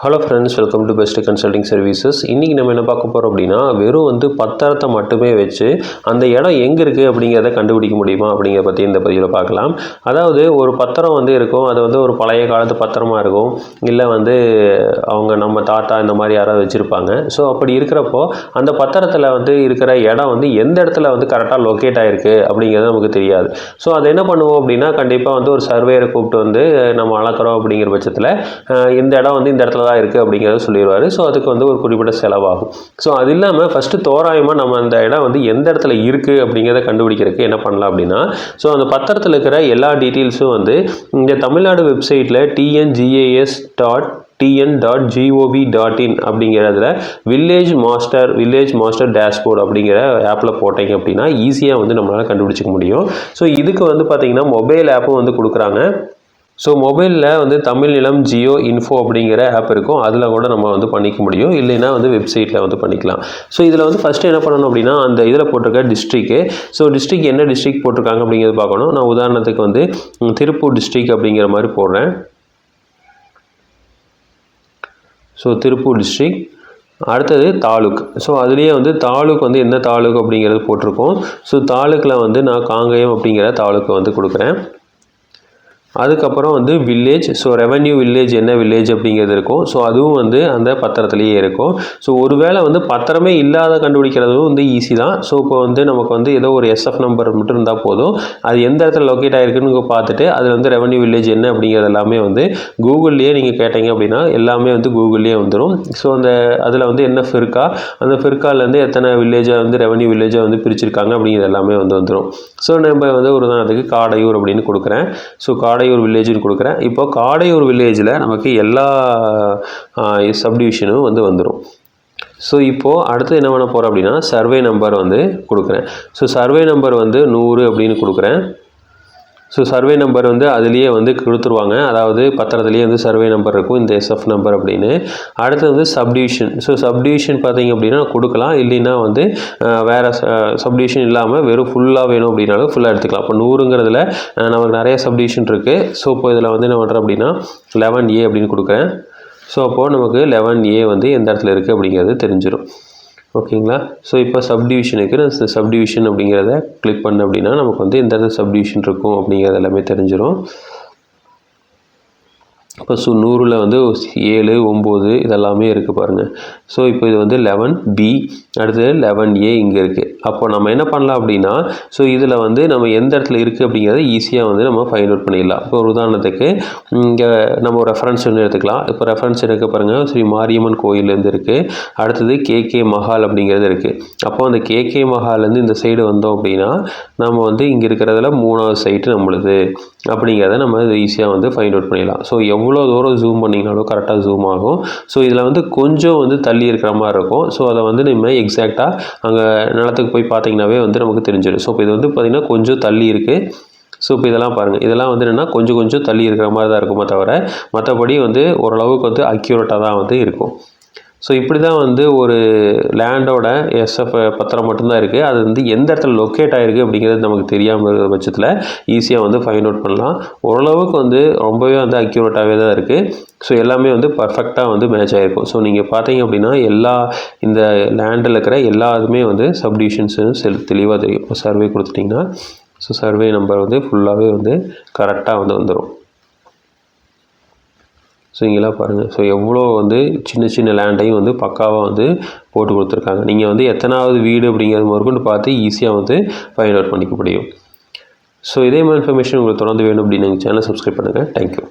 Hello friends, welcome to best consulting services. இன்றைக்கி நம்ம என்ன பார்க்க போகிறோம் அப்படின்னா, வெறும் பத்திரத்தை மட்டுமே வச்சு அந்த இடம் எங்கே இருக்குது அப்படிங்கிறத கண்டுபிடிக்க முடியுமா அப்படிங்கிறத பற்றி இந்த பதிவில் பார்க்கலாம். அதாவது ஒரு பத்திரம் இருக்கும், அது ஒரு பழைய காலத்து பத்திரமா இருக்கும், இல்லை அவங்க நம்ம தாத்தா இந்த மாதிரி யாராவது வச்சுருப்பாங்க. ஸோ அப்படி இருக்கிறப்போ அந்த பத்திரத்தில் இருக்கிற இடம் எந்த இடத்துல கரெக்டாக லொக்கேட் ஆகிருக்கு அப்படிங்கிறது நமக்கு தெரியாது. ஸோ அதை என்ன பண்ணுவோம் அப்படின்னா, கண்டிப்பாக ஒரு சர்வேயரை கூப்பிட்டு நம்ம அளக்கிறோம் அப்படிங்கிற பட்சத்தில் இந்த இடம் இந்த இடத்துல இருக்குது அப்படிங்கிறத சொல்லிடுவார். ஸோ அதுக்கு ஒரு குறிப்பிட்ட செலவாகும். ஸோ அது இல்லாமல் ஃபஸ்ட்டு தோராயமாக நம்ம அந்த இடம் எந்த இடத்துல இருக்குது அப்படிங்கிறத கண்டுபிடிக்கிறதுக்கு என்ன பண்ணலாம் அப்படின்னா, ஸோ அந்த பத்திரத்தில் இருக்கிற எல்லா டீட்டெயில்ஸும் இந்த தமிழ்நாடு வெப்சைட்டில் tn.gov.in அப்படிங்கிறதுல வில்லேஜ் மாஸ்டர் டேஷ்போர்ட் அப்படிங்கிற ஆப்பில் போட்டீங்க அப்படின்னா ஈஸியாக நம்மளால் கண்டுபிடிச்சிக்க முடியும். ஸோ இதுக்கு பார்த்தீங்கன்னா மொபைல் ஆப்பும் கொடுக்குறாங்க. ஸோ மொபைலில் தமிழ் நிலம் ஜியோ இன்ஃபோ அப்படிங்கிற ஆப் இருக்கும், அதில் கூட நம்ம பண்ணிக்க முடியும். இல்லைன்னா வெப்சைட்டில் பண்ணிக்கலாம். ஸோ இதில் ஃபஸ்ட்டு என்ன பண்ணணும் அப்படின்னா, அந்த இதில் போட்டிருக்க டிஸ்ட்ரிக்ட்டு, ஸோ டிஸ்ட்ரிக்ட் என்ன டிஸ்ட்ரிக்ட் போட்டிருக்காங்க அப்படிங்கிறது பார்க்கணும். நான் உதாரணத்துக்கு திருப்பூர் டிஸ்ட்ரிக்ட் அப்படிங்கிற மாதிரி போடுறேன். So Tiruppur district. அடுத்தது தாலுக். ஸோ அதுலேயே தாலுக் எந்த தாலுக் அப்படிங்கிறது போட்டிருக்கோம். ஸோ தாலுக்கில் நான் காங்கேயம் அப்படிங்கிற தாலுக்கு கொடுக்குறேன். அதுக்கப்புறம் வில்லேஜ். ஸோ ரெவன்யூ வில்லேஜ் என்ன வில்லேஜ் அப்படிங்கிறது இருக்கும். ஸோ அதுவும் அந்த பத்திரத்துலேயே இருக்கும். ஸோ ஒருவேளை பத்திரமே இல்லாத கண்டுபிடிக்கிறதும் ஈஸி தான். ஸோ இப்போ நமக்கு ஏதோ ஒரு SF நம்பர் மட்டும் இருந்தால் போதும். அது எந்த இடத்துல லொக்கேட் ஆகிருக்குன்னு பார்த்துட்டு அதில் ரெவன்யூ வில்லேஜ் என்ன அப்படிங்கிறது எல்லாமே கூகுள்லேயே நீங்கள் கேட்டீங்க அப்படின்னா எல்லாமே கூகுள்லேயே வந்துடும். ஸோ அதில் என்ன ஃபிர்கா, அந்த ஃபிர்காலேருந்து எத்தனை வில்லேஜை ரெவன்யூ வில்லேஜை பிரிச்சிருக்காங்க அப்படிங்கிறது எல்லாமே வந்துடும். ஸோ நம்ம ஒரு உதாரணத்துக்கு காடையூர் அப்படின்னு கொடுக்குறேன். ஸோ காடையூர் வில்லேஜ்னு கொடுக்குறேன். இப்போ காடையூர் வில்லேஜில் நமக்கு எல்லா சப்டிவிஷனும் வந்துடும். ஸோ இப்போது அடுத்து என்ன பண்ண போகிறோம் அப்படின்னா, சர்வே நம்பர் கொடுக்குறேன். ஸோ சர்வே நம்பர் 100 அப்படின்னு கொடுக்குறேன். ஸோ சர்வே நம்பர் அதுலேயே கொடுத்துருவாங்க. அதாவது பத்திரத்துலேயே சர்வே நம்பர் இருக்கும், இந்த SF நம்பர் அப்படின்னு. அடுத்து சப்டிவிஷன். ஸோ சப்டிவிஷன் பார்த்தீங்க அப்படின்னா கொடுக்கலாம். இல்லைன்னா வேறு சப்டிவிஷன் இல்லாமல் வெறும் ஃபுல்லாக வேணும் அப்படின்னாலும் ஃபுல்லாக எடுத்துக்கலாம். இப்போ 100ங்கிறதுல நமக்கு நிறைய சப்டிவிஷன் இருக்குது. ஸோ இப்போ இதில் என்ன பண்ணுறேன் அப்படின்னா 11A அப்படின்னு கொடுக்குறேன். ஸோ அப்போது நமக்கு 11A எந்த இடத்துல இருக்குது அப்படிங்கிறது தெரிஞ்சிடும். ஓகேங்களா. ஸோ இப்போ சப்டிவிஷனுக்கு நான் சப்டிவிஷன் அப்படிங்கிறத கிளிக் பண்ண அப்படின்னா நமக்கு எந்த இடத்துல சப்டிவிஷன் இருக்கும் அப்படிங்கிறது எல்லாமே தெரிஞ்சிடும். இப்போ 100ல் 7, 9 இதெல்லாமே இருக்குது பாருங்கள். ஸோ இப்போ இது 11B, அடுத்தது 11A இங்கே இருக்குது. அப்போ நம்ம என்ன பண்ணலாம் அப்படின்னா, ஸோ இதில் நம்ம எந்த இடத்துல இருக்குது அப்படிங்கிறத ஈஸியாக நம்ம ஃபைண்ட் அவுட் பண்ணிடலாம். இப்போ ஒரு உதாரணத்துக்கு இங்கே நம்ம ரெஃபரன்ஸ் எடுத்துக்கலாம். இப்போ ரெஃபரன்ஸ் எடுக்க பாருங்கள், ஸ்ரீ மாரியம்மன் கோயிலேருந்து இருக்குது. அடுத்தது KK மஹால் அப்படிங்கிறது இருக்குது. அப்போ அந்த KK மஹால்லேருந்து இந்த சைடு வந்தோம் அப்படின்னா நம்ம இங்கே இருக்கிறதுல 3வது சைட்டு நம்மளுது அப்படிங்கிறத நம்ம ஈஸியாக ஃபைண்ட் அவுட் பண்ணிடலாம். ஸோ எவ்வளோ தூரம் ஜூம் பண்ணிங்கனாலும் கரெக்டாக ஜூம் ஆகும். ஸோ இதில் கொஞ்சம் தள்ளி இருக்கிற மாதிரி இருக்கும். ஸோ அதை நம்ம எக்ஸாக்டாக அங்கே நிலத்துக்கு போய் பார்த்தீங்கன்னாவே நமக்கு தெரிஞ்சிடும். ஸோ இப்போ இது பார்த்திங்கன்னா கொஞ்சம் தள்ளி இருக்குது. ஸோ இப்போ இதெல்லாம் பாருங்கள், இதெல்லாம் என்னென்னா கொஞ்சம் தள்ளி இருக்கிற மாதிரி தான் இருக்குமே தவிர மற்றபடி ஓரளவுக்கு அக்யூரேட்டாக தான் இருக்கும். ஸோ இப்படி தான் ஒரு லேண்டோட SF பத்திரம் மட்டும்தான் இருக்குது. அது எந்த இடத்துல லொக்கேட் ஆகிருக்கு அப்படிங்கிறது நமக்கு தெரியாமல் இருக்கிற பட்சத்தில் ஈஸியாக ஃபைண்ட் அவுட் பண்ணலாம். ஓரளவுக்கு ரொம்பவே அக்யூரேட்டாகவே தான் இருக்குது. ஸோ எல்லாமே பர்ஃபெக்டாக மேட்ச் ஆகிருக்கும். ஸோ நீங்கள் பார்த்தீங்க அப்படின்னா எல்லா இந்த லேண்டில் இருக்கிற எல்லாத்துமே சப்டிவிஷன்ஸு தெளிவாக தெரியும். இப்போ சர்வே கொடுத்துட்டிங்கன்னா ஸோ சர்வே நம்பர் ஃபுல்லாகவே கரெக்டாக வந்துடும். ஸோ இங்கெல்லாம் பாருங்கள். ஸோ எவ்வளோ சின்ன லேண்டையும் பக்காவாக போட்டு கொடுத்துருக்காங்க. நீங்கள் எத்தனாவது வீடு அப்படிங்கிறது முதற்கொண்டு பார்த்து ஈஸியாக ஃபைண்ட் அவுட் பண்ணிக்க முடியும். ஸோ இதே மாதிரி இன்ஃபர்மேஷன் உங்களுக்கு தொடர்ந்து வேணும் அப்படின்னு எங்கள் சேனல் சப்ஸ்கிரைப் பண்ணுங்கள். தேங்க்யூ.